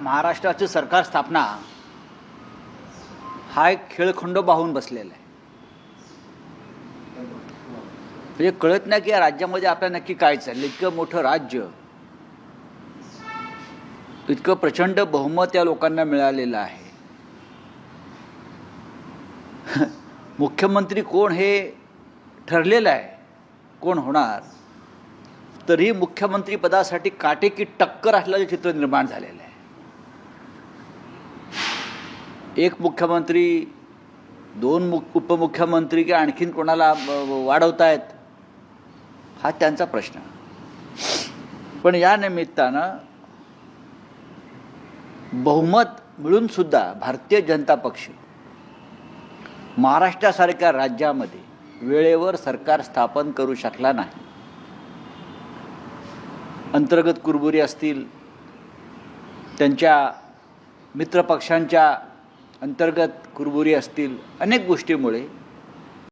महाराष्ट्राची सरकार स्थापना हा एक खेळखंडोबा होऊन बसलेला आहे. म्हणजे कळत नाही की या राज्यामध्ये आपल्याला नक्की काय चाललं. इतकं मोठं राज्य, इतकं प्रचंड बहुमत या लोकांना मिळालेलं आहे. मुख्यमंत्री कोण हे ठरलेलं आहे, कोण होणार, तरी मुख्यमंत्री पदासाठी काटेकी टक्कर असल्याचे चित्र निर्माण झालेलं आहे. एक मुख्यमंत्री, दोन उपमुख्यमंत्री की आणखीन कोणाला वाढवतायत हा त्यांचा प्रश्न. पण या निमित्तानं बहुमत मिळून सुद्धा भारतीय जनता पक्ष महाराष्ट्रासारख्या राज्यामध्ये वेळेवर सरकार स्थापन करू शकला नाही. अंतर्गत कुरबुरी असतील, त्यांच्या मित्रपक्षांच्या अंतर्गत कुरबुरी असतील, अनेक गोष्टीमुळे